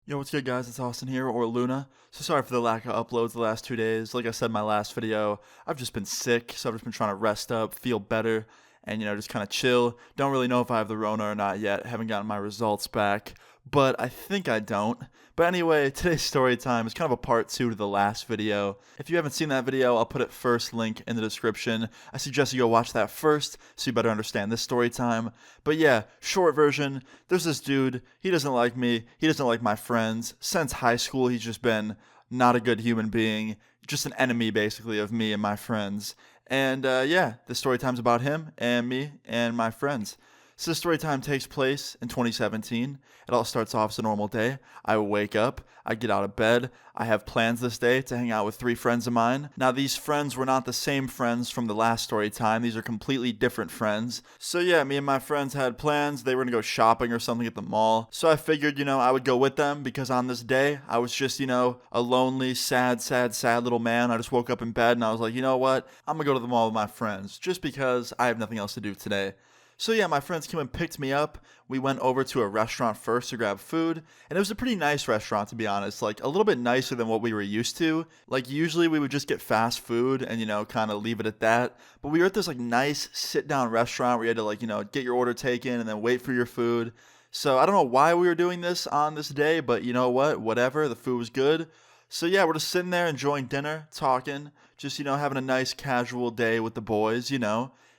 Yo, what's good, guys? It's Austin here, or Luna. So sorry for the lack of uploads the last 2 days. Like I said in my last video, I've just been sick, so I've just been trying to rest up, feel better, and just kind of chill. Don't really know if I have the Rona or not yet. Haven't gotten my results back, but I think I don't. But anyway, today's story time is kind of a part two to the last video. If you haven't seen that video, I'll put it first link in the description. I suggest you go watch that first so you better understand this story time. But yeah, short version, there's this dude, he doesn't like me, he doesn't like my friends. Since high school, he's just been not a good human being, just an enemy basically of me and my friends. And yeah, the story time's about him and me and my friends. So the story time takes place in 2017. It all starts off as a normal day. I wake up, I get out of bed, I have plans this day to hang out with 3 friends of mine. Now these friends were not the same friends from the last story time. These are completely different friends. So yeah, me and my friends had plans. They were gonna go shopping or something at the mall. So I figured, I would go with them because on this day, I was just, a lonely, sad little man. I just woke up in bed and I was like, you know what? I'm gonna go to the mall with my friends just because I have nothing else to do today. So yeah, my friends came and picked me up. We went over to a restaurant first to grab food, and it was a pretty nice restaurant, to be honest, like a little bit nicer than what we were used to. Like usually we would just get fast food and kind of leave it at that. But we were at this like nice sit down restaurant where you had to get your order taken and then wait for your food. So I don't know why we were doing this on this day, but you know what? Whatever, the food was good. So yeah, we're just sitting there enjoying dinner, talking, just having a nice casual day with the boys.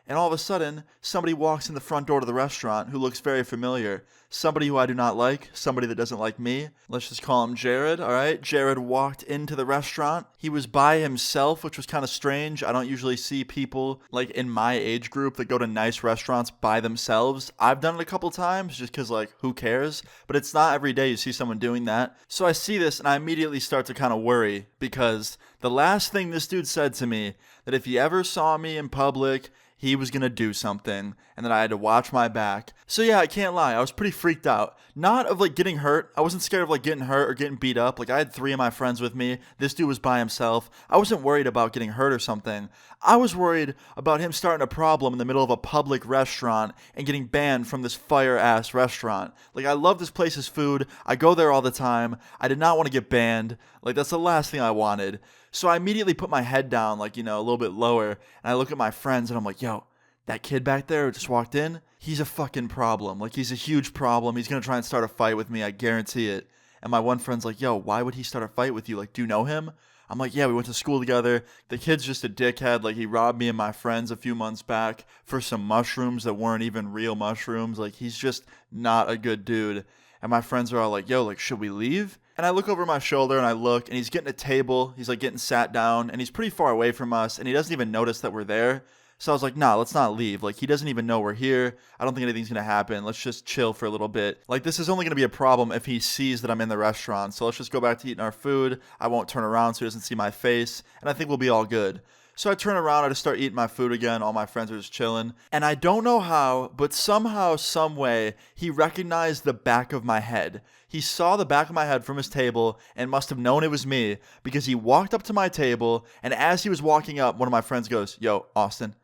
And all of a sudden, somebody walks in the front door to the restaurant who looks very familiar. Somebody who I do not like, somebody that doesn't like me. Let's just call him Jared, alright? Jared walked into the restaurant. He was by himself, which was kind of strange. I don't usually see people, like, in my age group that go to nice restaurants by themselves. I've done it a couple times just because, like, who cares? But it's not every day you see someone doing that. So I see this and I immediately start to kind of worry because the last thing this dude said to me, that if he ever saw me in public, he was going to do something, and that I had to watch my back. So yeah, I can't lie, I was pretty freaked out. Not of getting hurt. I wasn't scared of getting hurt or getting beat up. I had 3 of my friends with me. This dude was by himself. I wasn't worried about getting hurt or something. I was worried about him starting a problem in the middle of a public restaurant and getting banned from this fire-ass restaurant. I love this place's food. I go there all the time. I did not want to get banned. That's the last thing I wanted. So I immediately put my head down, a little bit lower, and I look at my friends and I'm like, yo, that kid back there who just walked in, he's a fucking problem. He's a huge problem. He's going to try and start a fight with me. I guarantee it. And my one friend's like, yo, why would he start a fight with you? Do you know him? I'm like, yeah, we went to school together. The kid's just a dickhead. He robbed me and my friends a few months back for some mushrooms that weren't even real mushrooms. He's just not a good dude. And my friends are all like, yo, should we leave? And I look over my shoulder and I look and he's getting a table. He's getting sat down and he's pretty far away from us and he doesn't even notice that we're there. So I was like, nah, let's not leave. He doesn't even know we're here. I don't think anything's going to happen. Let's just chill for a little bit. This is only going to be a problem if he sees that I'm in the restaurant. So let's just go back to eating our food. I won't turn around so he doesn't see my face. And I think we'll be all good. So I turn around, I just start eating my food again. All my friends are just chilling. And I don't know how, but somehow, some way, he recognized the back of my head. He saw the back of my head from his table and must have known it was me because he walked up to my table. And as he was walking up, one of my friends goes, yo, Austin,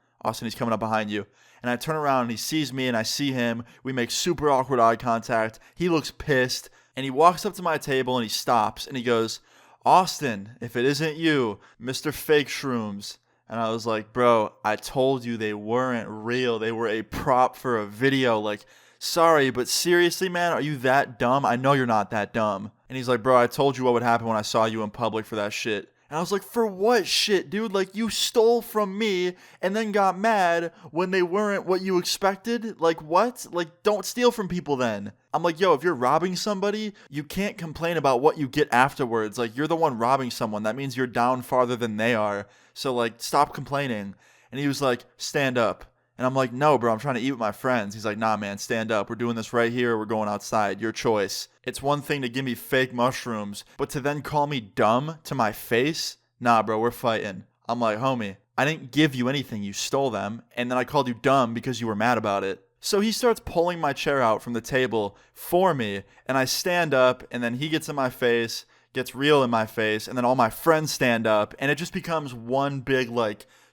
he's coming up behind you. And I turn around and he sees me and I see him. We make super awkward eye contact. He looks pissed. And he walks up to my table and he stops and he goes, Austin, if it isn't you, Mr. Fake Shrooms. And I was like, bro, I told you they weren't real. They were a prop for a video. Sorry, but seriously, man, are you that dumb? I know you're not that dumb. And he's like, bro, I told you what would happen when I saw you in public for that shit. And I was like, for what shit, dude? You stole from me and then got mad when they weren't what you expected? What? Don't steal from people then. I'm like, yo, if you're robbing somebody, you can't complain about what you get afterwards. You're the one robbing someone. That means you're down farther than they are. So, stop complaining. And he was like, stand up. And I'm like, no, bro, I'm trying to eat with my friends. He's like, nah, man, stand up. We're doing this right here or we're going outside. Your choice. It's one thing to give me fake mushrooms, but to then call me dumb to my face? Nah, bro, we're fighting. I'm like, homie, I didn't give you anything. You stole them. And then I called you dumb because you were mad about it. So he starts pulling my chair out from the table for me. And I stand up and then he gets in my face, gets real in my face. And then all my friends stand up. And it just becomes one big,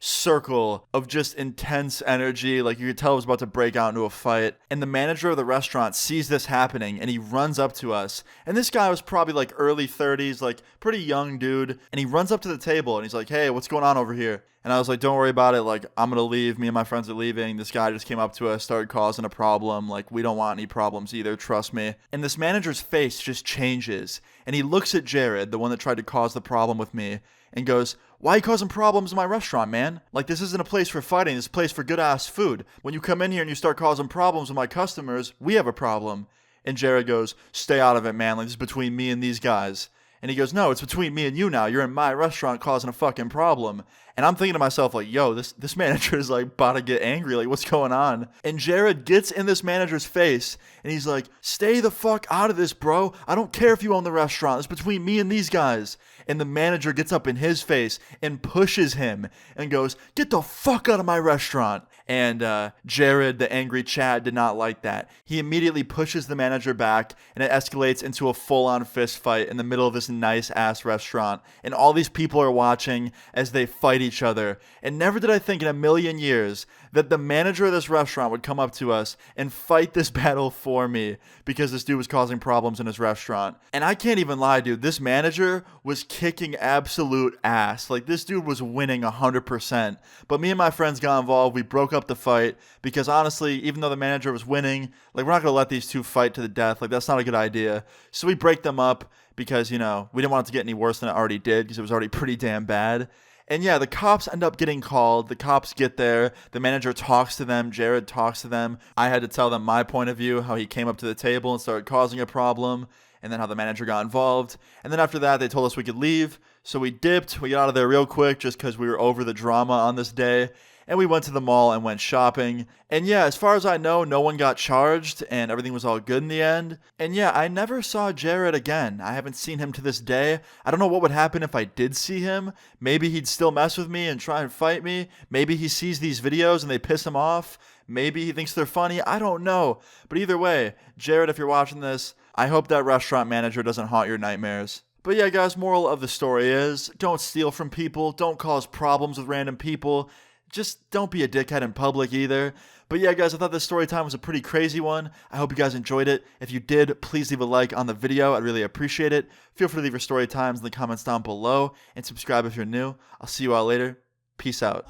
circle of just intense energy. Like you could tell it was about to break out into a fight. And the manager of the restaurant sees this happening and he runs up to us. And this guy was probably like early 30s, like pretty young dude. And he runs up to the table and he's like, hey, what's going on over here? And I was like, don't worry about it. Like, I'm going to leave. Me and my friends are leaving. This guy just came up to us, started causing a problem. Like, we don't want any problems either. Trust me. And this manager's face just changes. And he looks at Jared, the one that tried to cause the problem with me, and goes, why are you causing problems in my restaurant, man? Like, this isn't a place for fighting. This is a place for good-ass food. When you come in here and you start causing problems with my customers, we have a problem. And Jared goes, stay out of it, man. Like, this is between me and these guys. And he goes, no, it's between me and you now. You're in my restaurant causing a fucking problem. And I'm thinking to myself, like, yo, this manager is, like, about to get angry. Like, what's going on? And Jared gets in this manager's face, and he's like, stay the fuck out of this, bro. I don't care if you own the restaurant. It's between me and these guys. And the manager gets up in his face and pushes him and goes, get the fuck out of my restaurant. And Jared, the angry Chad, did not like that. He immediately pushes the manager back, and it escalates into a full-on fist fight in the middle of this nice-ass restaurant. And all these people are watching as they fight each other. And never did I think in a million years that the manager of this restaurant would come up to us and fight this battle for me because this dude was causing problems in his restaurant. And I can't even lie, dude. This manager was kicking absolute ass. Like, this dude was winning 100%. But me and my friends got involved. We broke up the fight because, honestly, even though the manager was winning, like, we're not going to let these two fight to the death. Like, that's not a good idea. So we break them up because, you know, we didn't want it to get any worse than it already did because it was already pretty damn bad. And yeah, the cops end up getting called. The cops get there. The manager talks to them. Jared talks to them. I had to tell them my point of view, how he came up to the table and started causing a problem, and then how the manager got involved. And then after that, they told us we could leave. So we dipped. We got out of there real quick just because we were over the drama on this day. And we went to the mall and went shopping. And yeah, as far as I know, no one got charged and everything was all good in the end. And yeah, I never saw Jared again. I haven't seen him to this day. I don't know what would happen if I did see him. Maybe he'd still mess with me and try and fight me. Maybe he sees these videos and they piss him off. Maybe he thinks they're funny. I don't know. But either way, Jared, if you're watching this, I hope that restaurant manager doesn't haunt your nightmares. But yeah, guys, moral of the story is, don't steal from people. Don't cause problems with random people. Just don't be a dickhead in public either. But yeah, guys, I thought this story time was a pretty crazy one. I hope you guys enjoyed it. If you did, please leave a like on the video. I'd really appreciate it. Feel free to leave your story times in the comments down below and subscribe if you're new. I'll see you all later. Peace out.